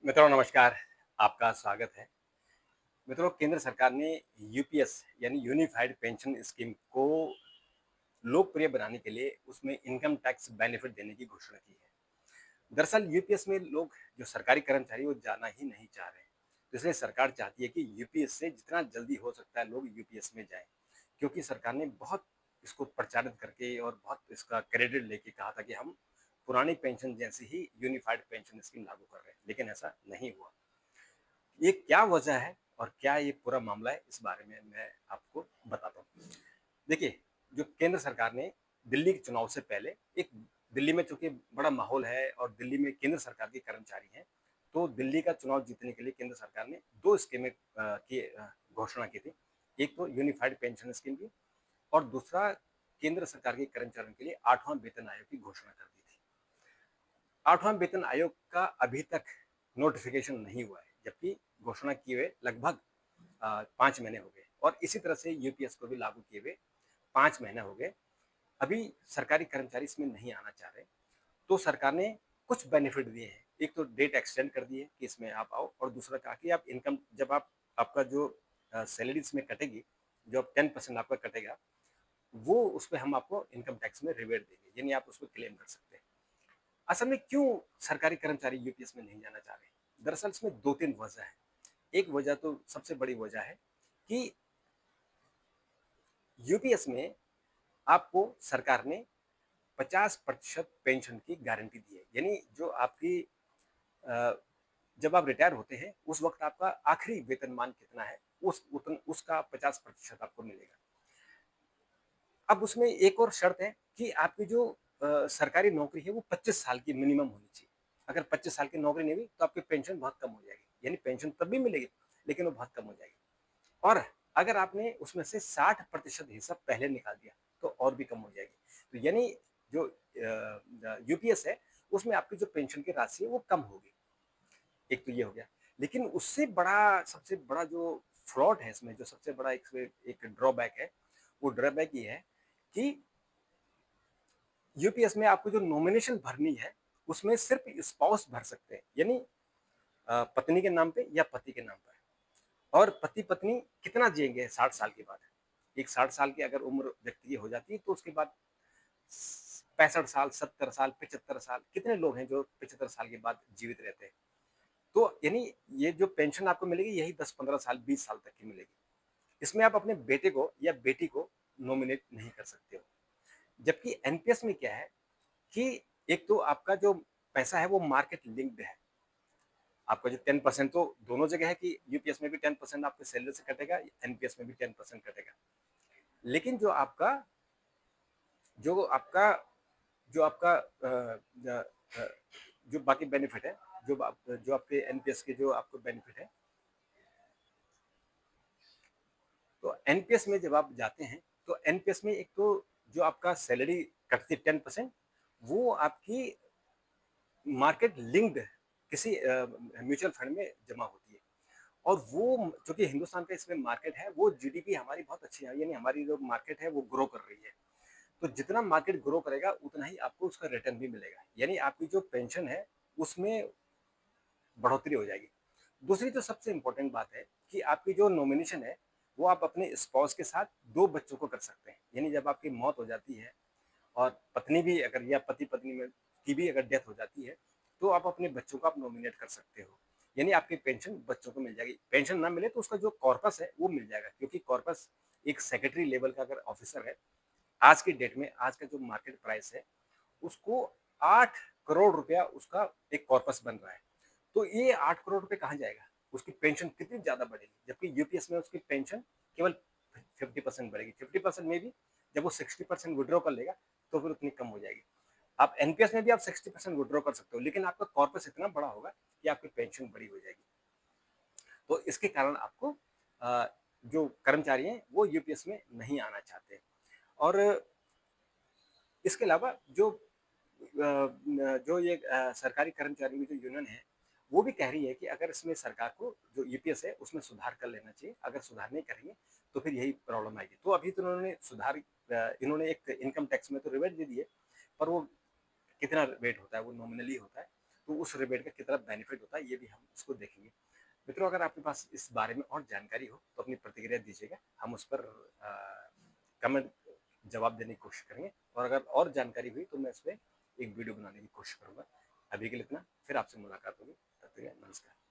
मित्रों नमस्कार, आपका स्वागत है। मित्रों केंद्र सरकार ने यूपीएस यानी यूनिफाइड पेंशन स्कीम को लोकप्रिय बनाने के लिए उसमें इनकम टैक्स बेनिफिट देने की घोषणा की है। दरअसल यूपीएस में लोग जो सरकारी कर्मचारी वो जाना ही नहीं चाह रहे हैं। तो इसलिए सरकार चाहती है कि यूपीएस से जितना जल्दी हो सकता है लोग यूपीएस में जाएं, क्योंकि सरकार ने बहुत इसको प्रचारित करके और बहुत इसका क्रेडिट लेके कहा था कि हम पुरानी पेंशन जैसी ही यूनिफाइड पेंशन स्कीम लागू कर रहे हैं, लेकिन ऐसा नहीं हुआ। ये क्या वजह है और क्या ये पूरा मामला है, इस बारे में मैं आपको बताता हूँ। देखिए, जो केंद्र सरकार ने दिल्ली के चुनाव से पहले एक दिल्ली में चूंकि बड़ा माहौल है और दिल्ली में केंद्र सरकार के कर्मचारी हैं, तो दिल्ली का चुनाव जीतने के लिए केंद्र सरकार ने दो स्कीमें की घोषणा की थी। एक तो यूनिफाइड पेंशन स्कीम की और दूसरा केंद्र सरकार के कर्मचारियों के लिए आठवां वेतन आयोग की घोषणा कर दी थी। आठवां वेतन आयोग का अभी तक नोटिफिकेशन नहीं हुआ है, जबकि घोषणा किए हुए लगभग 5 महीने हो गए और इसी तरह से यूपीएस को भी लागू किए हुए 5 महीने हो गए। अभी सरकारी कर्मचारी इसमें नहीं आना चाह रहे। तो सरकार ने कुछ बेनिफिट दिए हैं। एक तो डेट एक्सटेंड कर दी है कि इसमें आप आओ, और दूसरा कहा कि आप इनकम जब आप आपका जो सैलरी इसमें कटेगी, जो 10% आपका कटेगा, वो उस पर हम आपको इनकम टैक्स में रिबेट देंगे, यानी आप उस पर क्लेम कर सकते हैं। असल में क्यों सरकारी कर्मचारी यूपीएस में नहीं जाना चाह रहे? दरअसल इसमें दो तीन वजह है। एक वजह तो सबसे बड़ी वजह है कि यूपीएस में आपको सरकार ने 50% पेंशन की गारंटी दी है, यानी जो आपकी जब आप रिटायर होते हैं उस वक्त आपका आखिरी वेतनमान कितना है, उसका 50% आपको मिलेगा। अब उसमें एक और शर्त है कि आपकी जो सरकारी नौकरी है वो 25 साल की मिनिमम होनी चाहिए। अगर 25 साल की नौकरी नहीं हुई तो आपकी पेंशन बहुत कम हो जाएगी, यानी पेंशन तब भी मिलेगी लेकिन वो बहुत कम हो जाएगी। और अगर आपने उसमें से 60% हिस्सा पहले निकाल दिया तो और भी कम हो जाएगी। तो यानी जो यूपीएस है उसमें आपकी जो पेंशन की राशि है वो कम होगी। एक तो ये हो गया। लेकिन उससे बड़ा सबसे बड़ा जो फ्रॉड है इसमें, जो सबसे बड़ा एक ड्रॉबैक है, वो ड्रॉबैक ये है कि यूपीएस में आपको जो नॉमिनेशन भरनी है उसमें सिर्फ स्पाउस भर सकते हैं, यानी पत्नी के नाम पे या पति के नाम पर। और पति पत्नी कितना जिएंगे 60 साल के बाद? एक 60 साल की अगर उम्र व्यक्ति की हो जाती है तो उसके बाद 65 साल, 70 साल, 75 साल, कितने लोग हैं जो 75 साल के बाद जीवित रहते हैं? तो यानी ये जो पेंशन आपको मिलेगी यही 10-15 साल, 20 साल तक की मिलेगी। इसमें आप अपने बेटे को या बेटी को नॉमिनेट नहीं कर सकते हो। जबकि एनपीएस में क्या है कि एक तो आपका जो पैसा है वो मार्केट लिंक्ड है। आपका जो 10% तो दोनों जगह है कि यूपीएस में भी 10% आपके सैलरी से कटेगा, एनपीएस में भी 10% कटेगा। लेकिन जो आपका जो आपका जो बाकी बेनिफिट है, जो आपके एनपीएस के जो आपको बेनिफिट है, तो एनपीएस में जब आप जाते हैं तो एनपीएस में एक तो जो आपका सैलरी कटती है 10%, वो आपकी मार्केट लिंक्ड किसी म्यूचुअल फंड में जमा होती है। और वो चूंकि हिंदुस्तान का इसमें मार्केट है, वो जीडीपी हमारी बहुत अच्छी है, यानी हमारी जो मार्केट है वो ग्रो कर रही है। तो जितना मार्केट ग्रो करेगा उतना ही आपको उसका रिटर्न भी मिलेगा, यानी आपकी जो पेंशन है उसमें बढ़ोतरी हो जाएगी। दूसरी जो सबसे इंपॉर्टेंट बात है कि आपकी जो नॉमिनेशन है वो आप अपने स्पाउस के साथ दो बच्चों को कर सकते हैं, यानी जब आपकी मौत हो जाती है और पत्नी भी अगर या पति पत्नी में की भी अगर डेथ हो जाती है तो आप अपने बच्चों को आप नॉमिनेट कर सकते हो, यानी आपकी पेंशन बच्चों को मिल जाएगी। पेंशन ना मिले तो उसका जो कॉर्पस है वो मिल जाएगा, क्योंकि कॉर्पस एक सेक्रेटरी लेवल का अगर ऑफिसर है, आज की डेट में आज का जो मार्केट प्राइस है उसको 8 करोड़ रुपया उसका एक कॉर्पस बन रहा है। तो ये 8 करोड़ रुपए कहाँ जाएगा? उसकी पेंशन कितनी ज्यादा बढ़ेगी, जबकि यूपीएस में उसकी पेंशन केवल 50% बढ़ेगी। 50% में भी जब वो 60% विड्रॉ कर लेगा तो फिर उतनी कम हो जाएगी। आप एनपीएस में भी आप 60% विड्रॉ कर सकते हो, लेकिन आपका कॉर्पस इतना बड़ा होगा कि आपकी पेंशन बड़ी हो जाएगी। तो इसके कारण आपको जो कर्मचारी हैं वो यूपीएस में नहीं आना चाहते। और इसके अलावा जो ये सरकारी कर्मचारियों की जो यूनियन है वो भी कह रही है कि अगर इसमें सरकार को जो यूपीएस है उसमें सुधार कर लेना चाहिए, अगर सुधार नहीं करेंगे तो फिर यही प्रॉब्लम आएगी। तो अभी तो इन्होंने एक इनकम टैक्स में तो रिबेट दे दी है, पर वो कितना वेट होता है, वो नॉमिनली होता है। तो उस रिबेट का कितना बेनिफिट होता है ये भी हम इसको देखेंगे। मित्रों, अगर आपके पास इस बारे में और जानकारी हो तो अपनी प्रतिक्रिया दीजिएगा, हम उस पर कमेंट जवाब देने की कोशिश करेंगे, और अगर और जानकारी हुई तो मैं इस पर एक वीडियो बनाने की कोशिश करूंगा। अभी के लिए इतना, फिर आपसे मुलाकात होगी, तब तक नमस्कार।